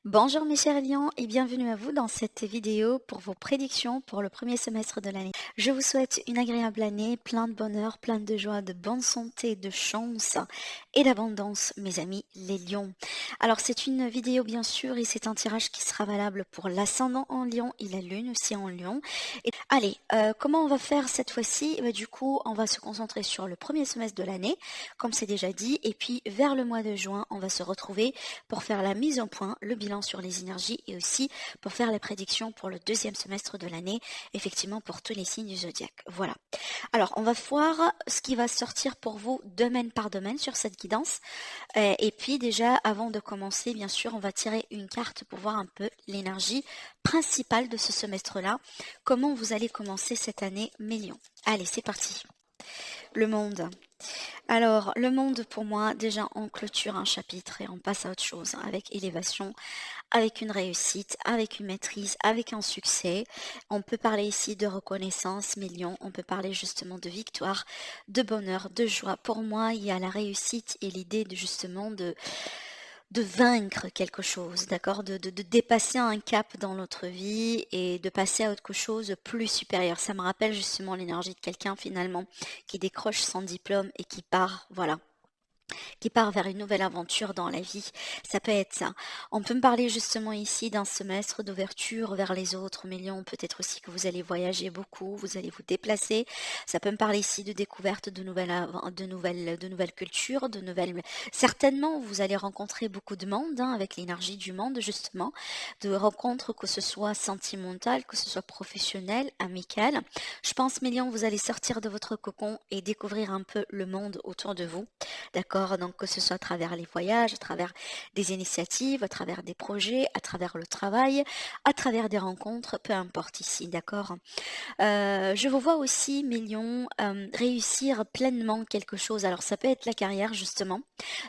Bonjour mes chers lions et bienvenue à vous dans cette vidéo pour vos prédictions pour le premier semestre de l'année. Je vous souhaite une agréable année, plein de bonheur, plein de joie, de bonne santé, de chance et d'abondance mes amis les lions. Alors c'est une vidéo bien sûr et c'est un tirage qui sera valable pour l'ascendant en lion et la lune aussi en lion. Allez, comment on va faire cette fois-ci? Du coup, on va se concentrer sur le premier semestre de l'année, comme c'est déjà dit, et puis vers le mois de juin, on va se retrouver pour faire la mise au point, le bilan sur les énergies et aussi pour faire les prédictions pour le deuxième semestre de l'année, effectivement pour tous les signes du zodiaque. Voilà. Alors, on va voir ce qui va sortir pour vous domaine par domaine sur cette guidance. Et puis déjà, avant de commencer, bien sûr, on va tirer une carte pour voir un peu l'énergie principale de ce semestre-là. Comment vous allez commencer cette année, mes lions. Allez, c'est parti. Le monde. Alors, le monde, pour moi, déjà, on clôture un chapitre et on passe à autre chose, hein, avec élévation, avec une réussite, avec une maîtrise, avec un succès. On peut parler ici de reconnaissance, millions, on peut parler justement de victoire, de bonheur, de joie. Pour moi, il y a la réussite et l'idée de justement de vaincre quelque chose, d'accord, de dépasser un cap dans notre vie et de passer à autre chose de plus supérieur. Ça me rappelle justement l'énergie de quelqu'un finalement qui décroche son diplôme et qui part, voilà, qui part vers une nouvelle aventure dans la vie. Ça peut être ça. On peut me parler justement ici d'un semestre d'ouverture vers les autres millions. Peut-être aussi que vous allez voyager beaucoup, vous allez vous déplacer. Ça peut me parler ici de découverte de nouvelles cultures, de nouvelles. Certainement, vous allez rencontrer beaucoup de monde, hein, avec l'énergie du monde justement, de rencontres que ce soit sentimentales, que ce soit professionnelles, amicales. Je pense, millions, vous allez sortir de votre cocon et découvrir un peu le monde autour de vous. D'accord? Donc que ce soit à travers les voyages, à travers des initiatives, à travers des projets, à travers le travail, à travers des rencontres, peu importe ici, d'accord? Je vous vois aussi, millions, réussir pleinement quelque chose. Alors ça peut être la carrière justement,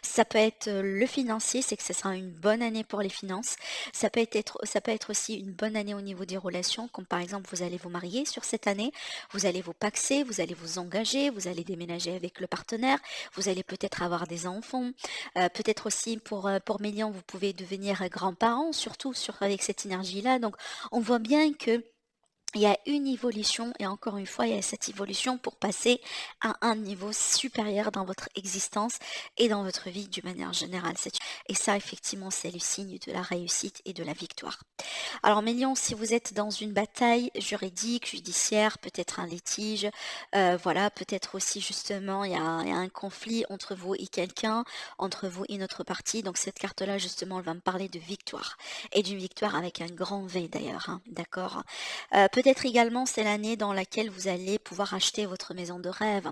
ça peut être, le financier, c'est que ce sera une bonne année pour les finances. Ça peut être aussi une bonne année au niveau des relations, comme par exemple vous allez vous marier sur cette année, vous allez vous paxer, vous allez vous engager, vous allez déménager avec le partenaire, vous allez peut-être avoir des enfants, peut-être aussi pour millions, vous pouvez devenir grands-parents, surtout avec cette énergie-là. Donc on voit bien que il y a une évolution et encore une fois, il y a cette évolution pour passer à un niveau supérieur dans votre existence et dans votre vie d'une manière générale. Et ça, effectivement, c'est le signe de la réussite et de la victoire. Alors, mes lions, si vous êtes dans une bataille juridique, judiciaire, peut-être un litige, voilà, peut-être aussi justement, il y a un conflit entre vous et quelqu'un, entre vous et une autre partie. Donc, cette carte-là, justement, elle va me parler de victoire et d'une victoire avec un grand V d'ailleurs, hein, d'accord? Peut-être également, c'est l'année dans laquelle vous allez pouvoir acheter votre maison de rêve,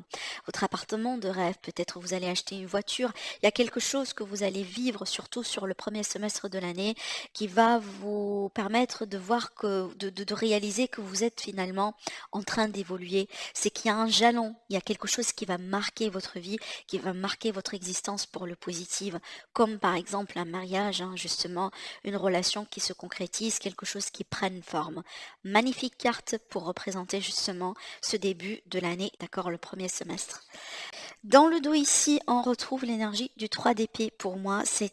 votre appartement de rêve. Peut-être vous allez acheter une voiture. Il y a quelque chose que vous allez vivre, surtout sur le premier semestre de l'année, qui va vous permettre de voir de réaliser que vous êtes finalement en train d'évoluer. C'est qu'il y a un jalon, il y a quelque chose qui va marquer votre vie, qui va marquer votre existence pour le positif, comme par exemple un mariage, hein, justement, une relation qui se concrétise, quelque chose qui prenne forme. Magnifique carte pour représenter justement ce début de l'année, d'accord, le premier semestre. Dans le dos ici, on retrouve l'énergie du 3 d'épée. Pour moi, ça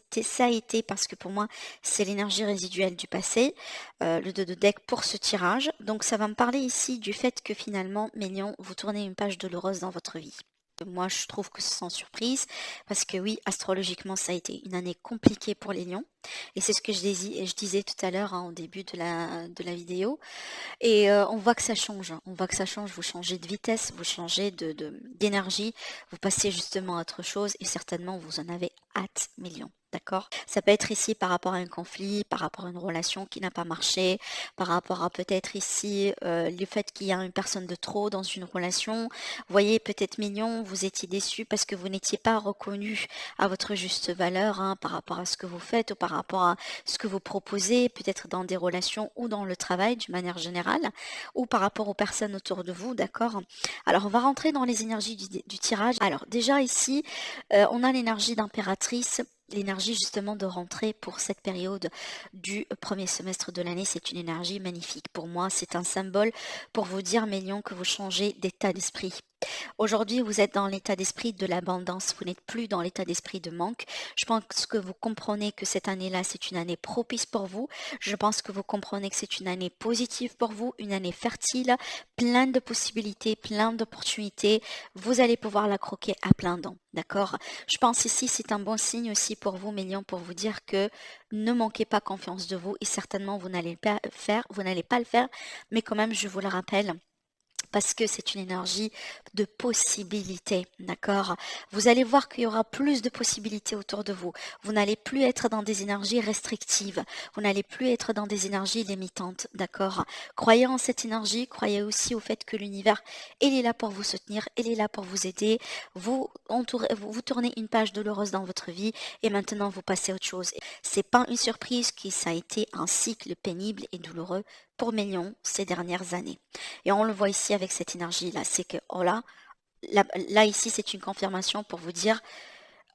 a été parce que pour moi, c'est l'énergie résiduelle du passé, le 2 de deck pour ce tirage. Donc ça va me parler ici du fait que finalement, mes lions, vous tournez une page douloureuse dans votre vie. Moi, je trouve que c'est sans surprise, parce que oui, astrologiquement, ça a été une année compliquée pour les lions. Et c'est ce que je disais tout à l'heure, hein, au début de la vidéo. Et on voit que ça change, hein. On voit que ça change, vous changez de vitesse, vous changez d'énergie, vous passez justement à autre chose et certainement vous en avez hâte, millions. D'accord? Ça peut être ici par rapport à un conflit, par rapport à une relation qui n'a pas marché, par rapport à peut-être ici le fait qu'il y a une personne de trop dans une relation. Vous voyez, peut-être mignon, vous étiez déçu parce que vous n'étiez pas reconnu à votre juste valeur, hein, par rapport à ce que vous faites ou par rapport à ce que vous proposez, peut-être dans des relations ou dans le travail d'une manière générale, ou par rapport aux personnes autour de vous, d'accord? Alors, on va rentrer dans les énergies du tirage. Alors, déjà ici, on a l'énergie d'impératrice. L'énergie justement de rentrée pour cette période du premier semestre de l'année, c'est une énergie magnifique. Pour moi, c'est un symbole pour vous dire, mes lions, que vous changez d'état d'esprit. Aujourd'hui, vous êtes dans l'état d'esprit de l'abondance, vous n'êtes plus dans l'état d'esprit de manque. Je pense que vous comprenez que cette année-là, c'est une année propice pour vous. Je pense que vous comprenez que c'est une année positive pour vous, une année fertile, pleine de possibilités, pleine d'opportunités. Vous allez pouvoir la croquer à plein dents, d'accord? Je pense ici, c'est un bon signe aussi pour vous, Mélion, pour vous dire que ne manquez pas confiance de vous et certainement vous n'allez pas le faire, mais quand même, je vous le rappelle parce que c'est une énergie de possibilités, d'accord? Vous allez voir qu'il y aura plus de possibilités autour de vous. Vous n'allez plus être dans des énergies restrictives. Vous n'allez plus être dans des énergies limitantes, d'accord? Croyez en cette énergie, croyez aussi au fait que l'univers, il est là pour vous soutenir, il est là pour vous aider. Vous tournez une page douloureuse dans votre vie et maintenant vous passez à autre chose. C'est pas une surprise que ça a été un cycle pénible et douloureux pour Mélion ces dernières années. Et on le voit ici avec cette énergie-là, c'est que, oh là ici, c'est une confirmation pour vous dire,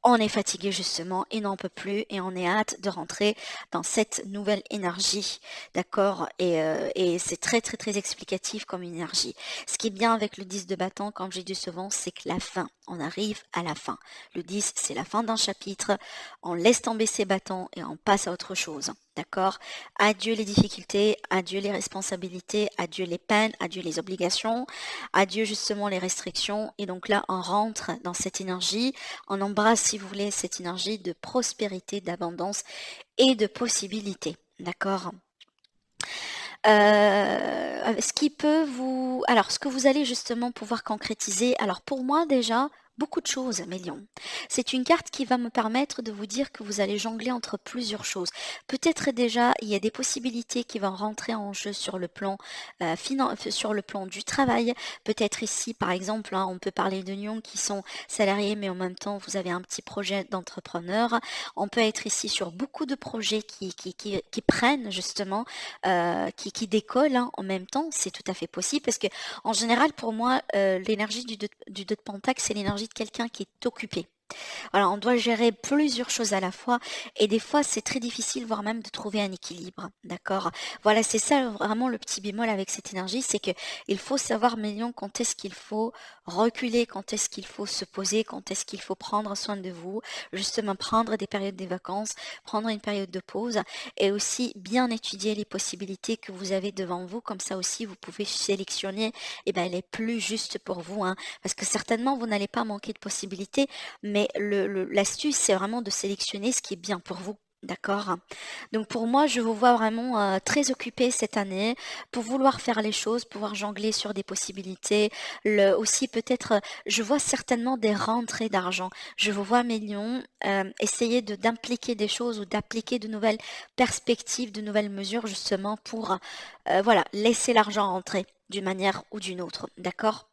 on est fatigué justement et n'en peut plus et on est hâte de rentrer dans cette nouvelle énergie, d'accord? Et c'est très très très explicatif comme énergie. Ce qui est bien avec le 10 de bâton, comme j'ai dit souvent, c'est que la fin, on arrive à la fin. Le 10, c'est la fin d'un chapitre, on laisse tomber ses bâtons et on passe à autre chose. D'accord? Adieu les difficultés, adieu les responsabilités, adieu les peines, adieu les obligations, adieu justement les restrictions. Et donc là, on rentre dans cette énergie, on embrasse, si vous voulez, cette énergie de prospérité, d'abondance et de possibilités. D'accord? Ce qui peut vous alors ce que vous allez justement pouvoir concrétiser, alors pour moi déjà, beaucoup de choses, Mélion. C'est une carte qui va me permettre de vous dire que vous allez jongler entre plusieurs choses. Peut-être déjà, il y a des possibilités qui vont rentrer en jeu sur le plan, sur le plan du travail. Peut-être ici, par exemple, hein, on peut parler de Lyon qui sont salariés, mais en même temps, vous avez un petit projet d'entrepreneur. On peut être ici sur beaucoup de projets qui prennent justement qui décolle hein, en même temps, c'est tout à fait possible parce que en général pour moi l'énergie du 2 de Pentacle c'est l'énergie de quelqu'un qui est occupé. Voilà, on doit gérer plusieurs choses à la fois et des fois c'est très difficile, voire même de trouver un équilibre, d'accord? Voilà, c'est ça vraiment le petit bémol avec cette énergie, c'est que il faut savoir, Mélion, quand est-ce qu'il faut reculer, quand est-ce qu'il faut se poser, quand est-ce qu'il faut prendre soin de vous, justement prendre des périodes de vacances, prendre une période de pause et aussi bien étudier les possibilités que vous avez devant vous, comme ça aussi vous pouvez sélectionner les plus justes pour vous, hein, parce que certainement vous n'allez pas manquer de possibilités, mais l'astuce, c'est vraiment de sélectionner ce qui est bien pour vous. D'accord? Donc pour moi, je vous vois vraiment très occupé cette année pour vouloir faire les choses, pouvoir jongler sur des possibilités. Aussi peut-être, je vois certainement des rentrées d'argent. Je vous vois, Mélion, essayer d'impliquer des choses ou d'appliquer de nouvelles perspectives, de nouvelles mesures justement pour voilà, laisser l'argent rentrer d'une manière ou d'une autre. D'accord?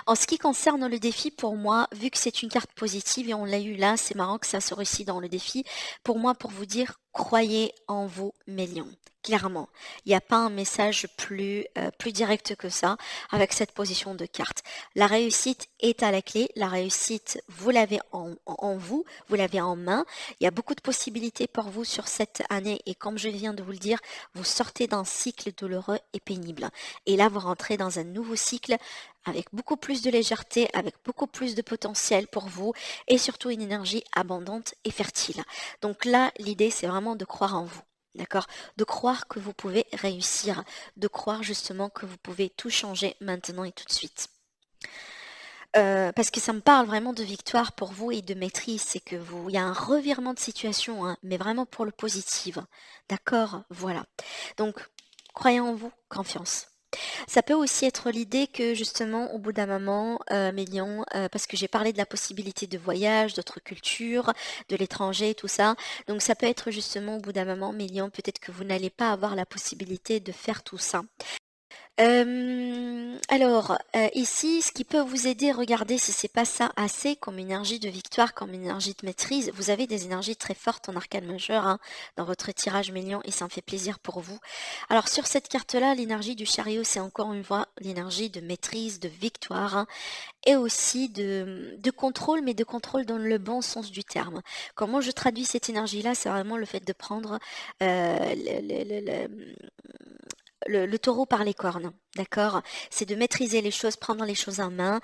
En ce qui concerne le défi, pour moi, vu que c'est une carte positive et on l'a eu là, c'est marrant que ça sort ici dans le défi. Pour moi, pour vous dire, croyez en vous, Mélion. Clairement, il n'y a pas un message plus direct que ça avec cette position de carte. La réussite est à la clé. La réussite, vous l'avez en vous, vous l'avez en main. Il y a beaucoup de possibilités pour vous sur cette année et comme je viens de vous le dire, vous sortez d'un cycle douloureux et pénible. Et là, vous rentrez dans un nouveau cycle avec beaucoup plus de légèreté, avec beaucoup plus de potentiel pour vous et surtout une énergie abondante et fertile. Donc là, l'idée, c'est vraiment de croire en vous. D'accord? De croire que vous pouvez réussir, de croire justement que vous pouvez tout changer maintenant et tout de suite. Parce que ça me parle vraiment de victoire pour vous et de maîtrise, c'est que vous il y a un revirement de situation, hein, mais vraiment pour le positif. D'accord? Voilà. Donc, croyez en vous, confiance. Ça peut aussi être l'idée que justement au bout d'un moment, Mélion, parce que j'ai parlé de la possibilité de voyage, d'autres cultures, de l'étranger, tout ça. Donc ça peut être justement au bout d'un moment, Mélion, peut-être que vous n'allez pas avoir la possibilité de faire tout ça. Alors, ici, ce qui peut vous aider, regardez si c'est pas ça assez comme énergie de victoire, comme énergie de maîtrise. Vous avez des énergies très fortes en arcane majeur hein, dans votre tirage Mélion et ça me fait plaisir pour vous. Alors sur cette carte-là, l'énergie du chariot, c'est encore une fois l'énergie de maîtrise, de victoire hein, et aussi de contrôle, mais de contrôle dans le bon sens du terme. Comment je traduis cette énergie-là, c'est vraiment le fait de prendre le, le taureau par les cornes, d'accord? C'est de maîtriser les choses, prendre les choses en main.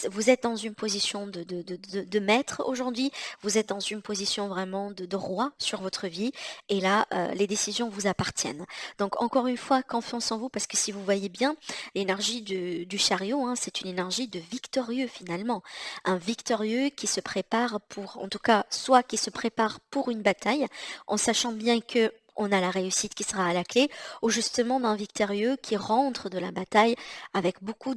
Vous êtes dans une position de maître aujourd'hui, vous êtes dans une position vraiment de roi sur votre vie, et là, les décisions vous appartiennent. Donc encore une fois, confiance en vous, parce que si vous voyez bien, l'énergie du chariot, hein, c'est une énergie de victorieux finalement. Un victorieux qui se prépare pour, en tout cas, soit qui se prépare pour une bataille, en sachant bien que on a la réussite qui sera à la clé, ou justement d'un victorieux qui rentre de la bataille avec beaucoup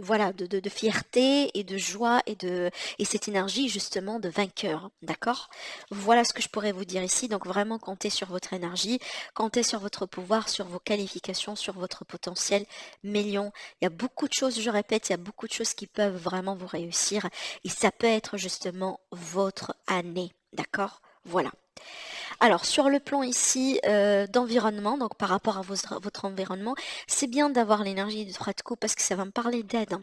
voilà, de fierté et de joie et cette énergie justement de vainqueur, d'accord? Voilà ce que je pourrais vous dire ici. Donc vraiment comptez sur votre énergie, comptez sur votre pouvoir, sur vos qualifications, sur votre potentiel million. Il y a beaucoup de choses, je répète, il y a beaucoup de choses qui peuvent vraiment vous réussir et ça peut être justement votre année, d'accord? Voilà. Alors, sur le plan ici d'environnement, donc par rapport à votre environnement, c'est bien d'avoir l'énergie du 3 de coupe parce que ça va me parler d'aide, hein.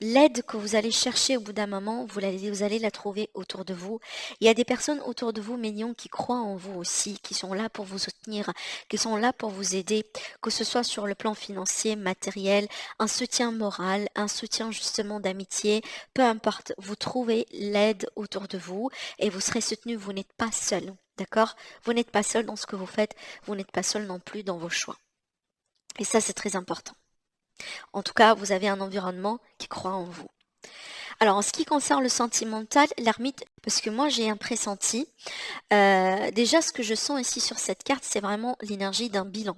L'aide que vous allez chercher au bout d'un moment, vous allez la trouver autour de vous. Il y a des personnes autour de vous, mignons, qui croient en vous aussi, qui sont là pour vous soutenir, qui sont là pour vous aider, que ce soit sur le plan financier, matériel, un soutien moral, un soutien justement d'amitié, peu importe, vous trouvez l'aide autour de vous et vous serez soutenu, vous n'êtes pas seul, d'accord? Vous n'êtes pas seul dans ce que vous faites, vous n'êtes pas seul non plus dans vos choix. Et ça, c'est très important. En tout cas, vous avez un environnement qui croit en vous. Alors, en ce qui concerne le sentimental, l'ermite, parce que moi j'ai un pressenti, déjà ce que je sens ici sur cette carte, c'est vraiment l'énergie d'un bilan.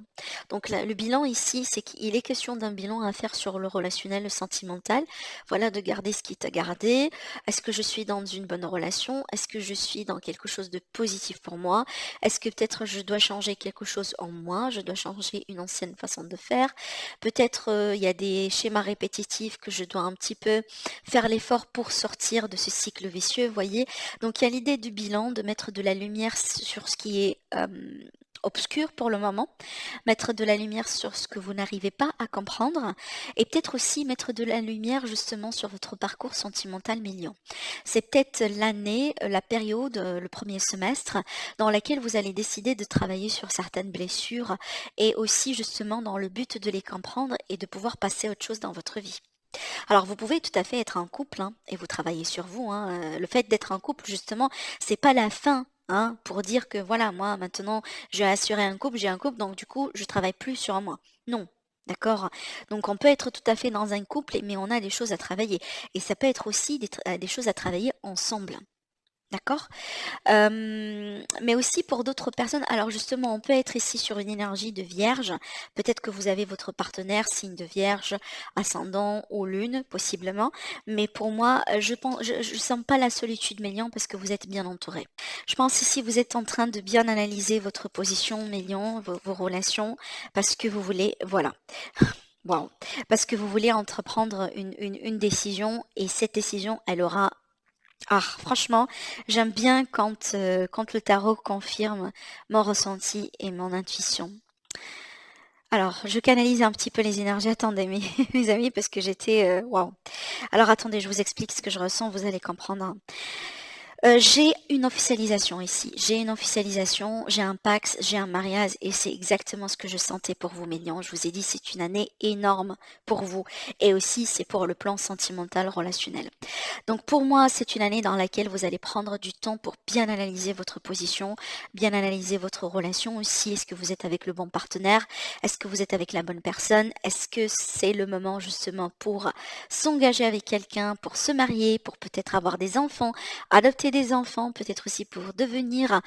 Donc le bilan ici, c'est qu'il est question d'un bilan à faire sur le relationnel, le sentimental. Voilà, de garder ce qui t'a gardé. Est-ce que je suis dans une bonne relation? Est-ce que je suis dans quelque chose de positif pour moi? Est-ce que peut-être je dois changer quelque chose en moi? Je dois changer une ancienne façon de faire? Peut-être il y a des schémas répétitifs que je dois un petit peu faire l'effort pour sortir de ce cycle vicieux, voyez. Donc il y a l'idée du bilan, de mettre de la lumière sur ce qui est obscur pour le moment, mettre de la lumière sur ce que vous n'arrivez pas à comprendre et peut-être aussi mettre de la lumière justement sur votre parcours sentimental million. C'est peut-être l'année, la période, le premier semestre dans laquelle vous allez décider de travailler sur certaines blessures et aussi justement dans le but de les comprendre et de pouvoir passer à autre chose dans votre vie. Alors vous pouvez tout à fait être en couple, hein, et vous travaillez sur vous, hein. Le fait d'être en couple justement, c'est pas la fin, hein, pour dire que voilà, moi maintenant j'ai assuré un couple, j'ai un couple, donc du coup je travaille plus sur moi. Non. D'accord? Donc on peut être tout à fait dans un couple, mais on a des choses à travailler. Et ça peut être aussi des choses à travailler ensemble. D'accord? Mais aussi pour d'autres personnes, alors justement, on peut être ici sur une énergie de vierge. Peut-être que vous avez votre partenaire, signe de vierge, ascendant ou lune, possiblement. Mais pour moi, je sens pas la solitude, Mélian, parce que vous êtes bien entouré. Je pense ici, vous êtes en train de bien analyser votre position, Mélian, vos relations, parce que vous voulez, voilà. Wow. Parce que vous voulez entreprendre une décision et cette décision, elle aura franchement, j'aime bien quand le tarot confirme mon ressenti et mon intuition. Alors, je canalise un petit peu les énergies. Attendez, mes, mes amis, parce que j'étais... waouh. Alors, attendez, je vous explique ce que je ressens, vous allez comprendre, hein. J'ai une officialisation ici. J'ai une officialisation, j'ai un pax, j'ai un mariage et c'est exactement ce que je sentais pour vous, Mélian. Je vous ai dit, c'est une année énorme pour vous et aussi c'est pour le plan sentimental relationnel. Donc pour moi, c'est une année dans laquelle vous allez prendre du temps pour bien analyser votre position, bien analyser votre relation aussi. Est-ce que vous êtes avec le bon partenaire? Est-ce que vous êtes avec la bonne personne? Est-ce que c'est le moment justement pour s'engager avec quelqu'un, pour se marier, pour peut-être avoir des enfants, adopter des enfants, peut-être aussi pour devenir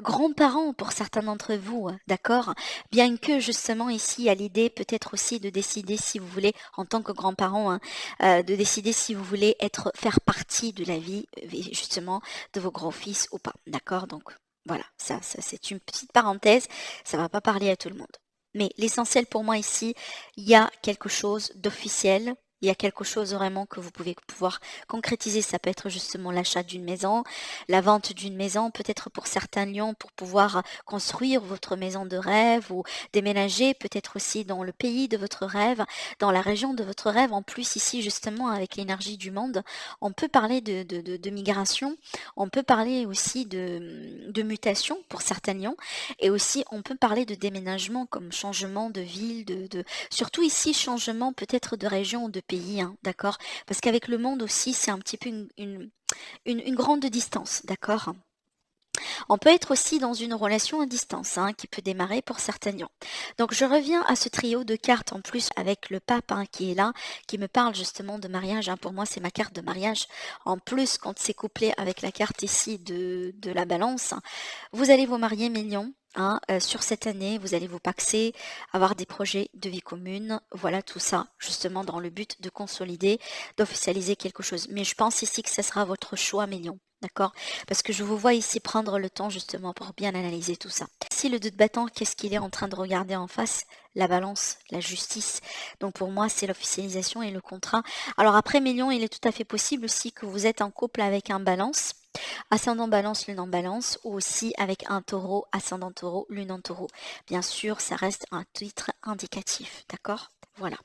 grands-parents pour certains d'entre vous, d'accord? Bien que justement ici, il y a l'idée peut-être aussi de décider si vous voulez, en tant que grands-parents, hein, de décider si vous voulez faire partie de la vie justement de vos grands-fils ou pas, d'accord? Donc voilà, ça c'est une petite parenthèse, ça va pas parler à tout le monde. Mais l'essentiel pour moi ici, il y a quelque chose d'officiel, Il y a quelque chose vraiment que vous pouvez pouvoir concrétiser. Ça peut être justement l'achat d'une maison, la vente d'une maison, peut-être pour certains lions pour pouvoir construire votre maison de rêve ou déménager peut-être aussi dans le pays de votre rêve, dans la région de votre rêve. En plus ici justement avec l'énergie du monde, on peut parler de migration, on peut parler aussi de mutation pour certains lions et aussi on peut parler de déménagement comme changement de ville, surtout ici changement peut-être de région ou de pays, hein, d'accord? Parce qu'avec le monde aussi, c'est un petit peu une grande distance, d'accord? On peut être aussi dans une relation à distance, hein, qui peut démarrer pour certains lions. Donc je reviens à ce trio de cartes en plus avec le pape, hein, qui est là, qui me parle justement de mariage, hein. Pour moi, c'est ma carte de mariage. En plus, quand c'est couplé avec la carte ici de la balance, vous allez vous marier, mes lions. Hein, sur cette année, vous allez vous paxer, avoir des projets de vie commune, voilà tout ça, justement dans le but de consolider, d'officialiser quelque chose. Mais je pense ici que ce sera votre choix, mes lions, d'accord? Parce que je vous vois ici prendre le temps justement pour bien analyser tout ça. Si le 2 de bâton, qu'est-ce qu'il est en train de regarder en face? La balance, la justice. Donc pour moi, c'est l'officialisation et le contrat. Alors après, mes lions, il est tout à fait possible aussi que vous êtes en couple avec un balance. Ascendant balance, lune en balance, ou aussi avec un taureau, ascendant taureau, lune en taureau. Bien sûr, ça reste un titre indicatif, d'accord? Voilà.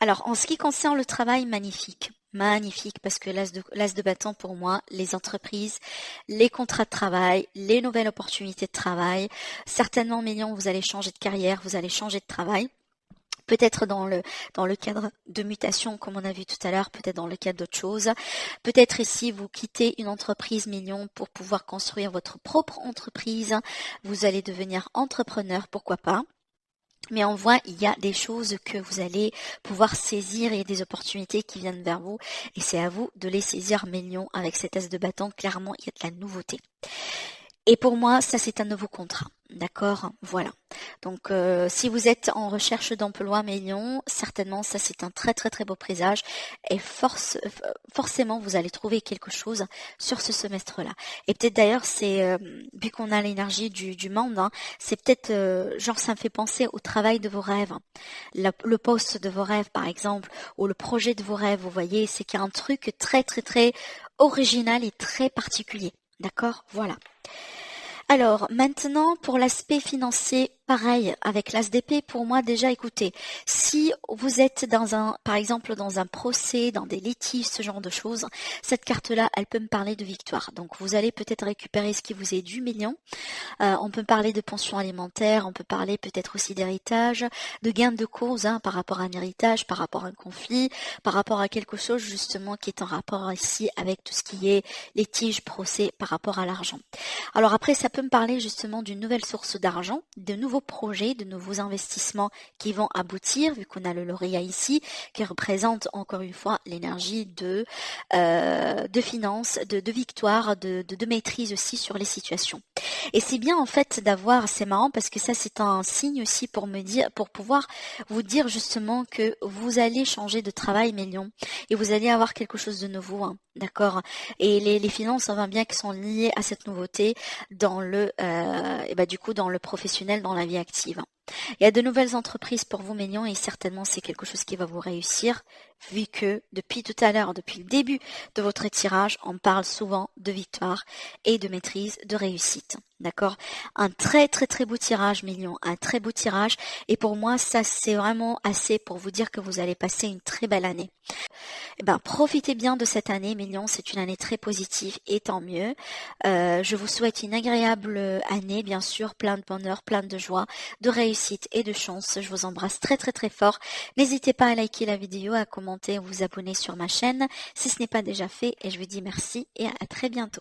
Alors, en ce qui concerne le travail, magnifique. Magnifique, parce que l'as de bâton pour moi, les entreprises, les contrats de travail, les nouvelles opportunités de travail. Certainement, millions, vous allez changer de carrière, vous allez changer de travail. Peut-être dans le cadre de mutation, comme on a vu tout à l'heure, peut-être dans le cadre d'autre chose. Peut-être ici, vous quittez une entreprise million pour pouvoir construire votre propre entreprise. Vous allez devenir entrepreneur, pourquoi pas. Mais on voit, il y a des choses que vous allez pouvoir saisir et des opportunités qui viennent vers vous. Et c'est à vous de les saisir, mes lions, avec cet as de bâton. Clairement, il y a de la nouveauté. Et pour moi, ça c'est un nouveau contrat. D'accord, voilà. Donc si vous êtes en recherche d'emploi, mes lions, certainement ça c'est un très très très beau présage et forcément vous allez trouver quelque chose sur ce semestre-là. Et peut-être d'ailleurs c'est, vu qu'on a l'énergie du monde, hein, c'est peut-être genre ça me fait penser au travail de vos rêves. Le poste de vos rêves par exemple, ou le projet de vos rêves, vous voyez, c'est qu'il y a un truc très très très original et très particulier. D'accord, voilà. Alors maintenant pour l'aspect financier, pareil avec l'As d'épée, pour moi déjà écoutez, si vous êtes par exemple dans un procès, dans des litiges, ce genre de choses, cette carte-là, elle peut me parler de victoire. Donc vous allez peut-être récupérer ce qui vous est dû, million. On peut parler de pension alimentaire, on peut parler peut-être aussi d'héritage, de gain de cause, hein, par rapport à un héritage, par rapport à un conflit, par rapport à quelque chose justement qui est en rapport ici avec tout ce qui est litige, procès, par rapport à l'argent. Alors après, ça peut me parler justement d'une nouvelle source d'argent, de nouveaux projets, de nouveaux investissements qui vont aboutir, vu qu'on a le lauréat ici, qui représente encore une fois l'énergie de finance, de victoire, de maîtrise aussi sur les situations. Et c'est bien en fait d'avoir, c'est marrant parce que ça c'est un signe aussi pour pouvoir vous dire justement que vous allez changer de travail, mes lions, et vous allez avoir quelque chose de nouveau, hein, d'accord. Et les finances, on voit bien qu'elles sont liées à cette nouveauté dans du coup dans le professionnel, dans la vie active. Il y a de nouvelles entreprises pour vous, mes lions, et certainement c'est quelque chose qui va vous réussir, vu que depuis tout à l'heure, depuis le début de votre tirage, on parle souvent de victoire et de maîtrise, de réussite. D'accord? Un très très très beau tirage, mes lions, un très beau tirage, et pour moi ça c'est vraiment assez pour vous dire que vous allez passer une très belle année. Eh ben, profitez bien de cette année, mes lions, c'est une année très positive et tant mieux. Je vous souhaite une agréable année, bien sûr, plein de bonheur, plein de joie, de réussite et de chance. Je vous embrasse très très très fort. N'hésitez pas à liker la vidéo, à commenter, à vous abonner sur ma chaîne si ce n'est pas déjà fait et je vous dis merci et à très bientôt.